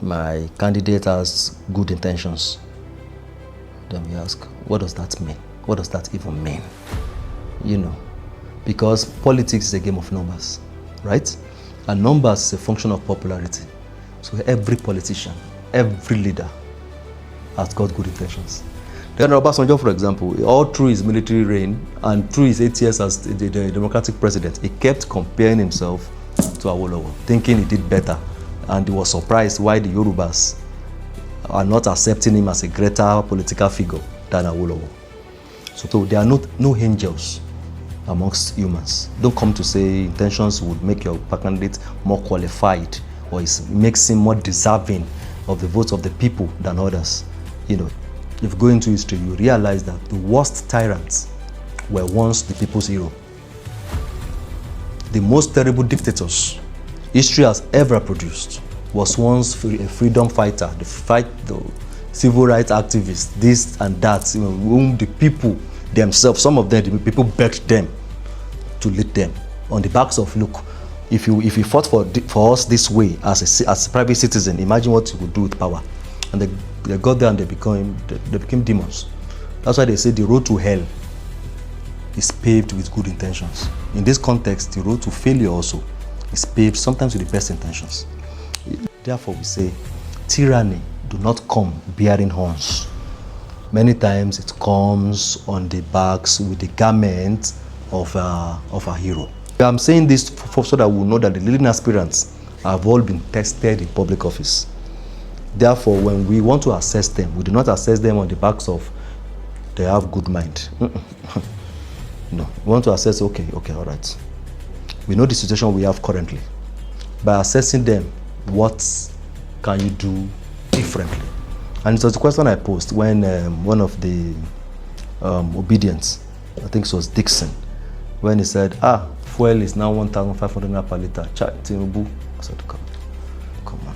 my candidate has good intentions. Then we ask, what does that mean? What does that even mean? You know, because politics is a game of numbers, right? And numbers is a function of popularity. So every politician, every leader has got good intentions. General Obasanjo, for example, all through his military reign and through his 8 years as the democratic president, he kept comparing himself to Awolowo, thinking he did better. And he was surprised why the Yorubas are not accepting him as a greater political figure than Awolowo. So there are no angels amongst humans. Don't come to say intentions would make your candidate more qualified or it makes him more deserving of the votes of the people than others. You know, if you go into history, you realize that the worst tyrants were once the people's hero. The most terrible dictators history has ever produced was once a freedom fighter, the civil rights activists, this and that, whom the people themselves, some of them, the people begged them to lead them on the backs of, look, if you fought for us this way as a private citizen, imagine what you would do with power. And they got there and they became demons. That's why they say the road to hell is paved with good intentions. In this context, the road to failure also is paved sometimes with the best intentions. Therefore, we say tyranny do not come bearing horns. Many times it comes on the backs with the garment of a hero. I'm saying this so that we'll know that the leading aspirants have all been tested in public office. Therefore, when we want to assess them, we do not assess them on the backs of they have good mind. No, we want to assess, okay, all right. We know the situation we have currently. By assessing them, what can you do differently? And it was the question I posed when one of the obedience, I think it was Dixon, when he said, fuel is now 1,500 naira per liter. Tinubu. I said, come on.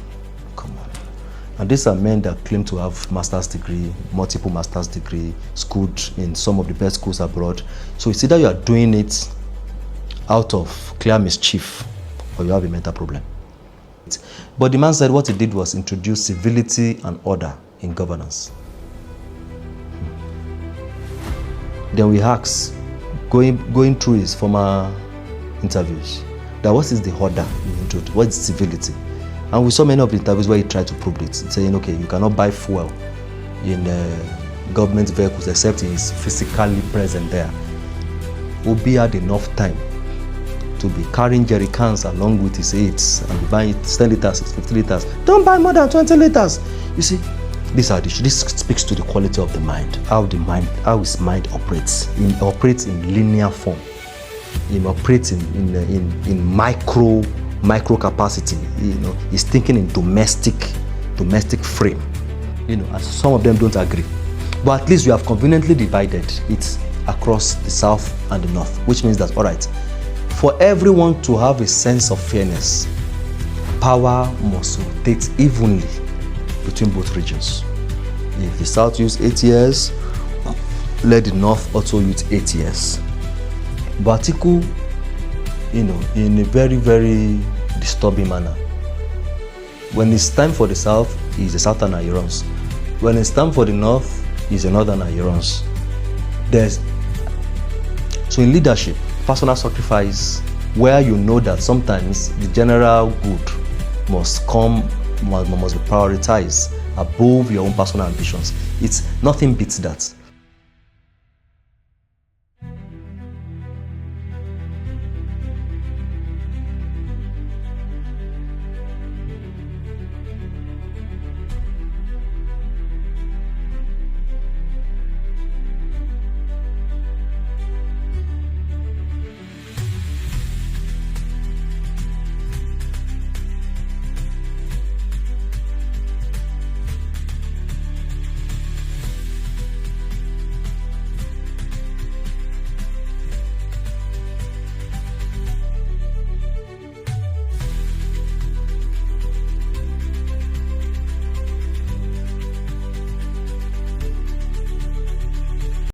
And these are men that claim to have master's degree, multiple master's degree, schooled in some of the best schools abroad. So it's either you are doing it out of clear mischief or you have a mental problem. But the man said what he did was introduce civility and order in governance. Then we asked, going through his former interviews, that what is the order you introduced? What is civility? And we saw many of the interviews where he tried to prove it, saying, okay, you cannot buy fuel in government vehicles except he is physically present there. Obi had enough time to be carrying jerry cans along with his aides and be buying 10 liters, 50 liters. Don't buy more than 20 liters. You see, this speaks to the quality of the mind, how his mind operates. It operates in linear form. It operates in micro capacity. He's thinking in domestic frame. And some of them don't agree. But at least we have conveniently divided it across the south and the north, which means that, all right, for everyone to have a sense of fairness, power must rotate evenly between both regions. If the south use 8 years, let the north also use 8 years. But Atiku, in a very, very disturbing manner. When it's time for the south, he's a southerner, he runs. When it's time for the north, he's a northerner, he runs. So in leadership, personal sacrifice, where you know that sometimes the general good must be prioritized above your own personal ambitions. Nothing beats that.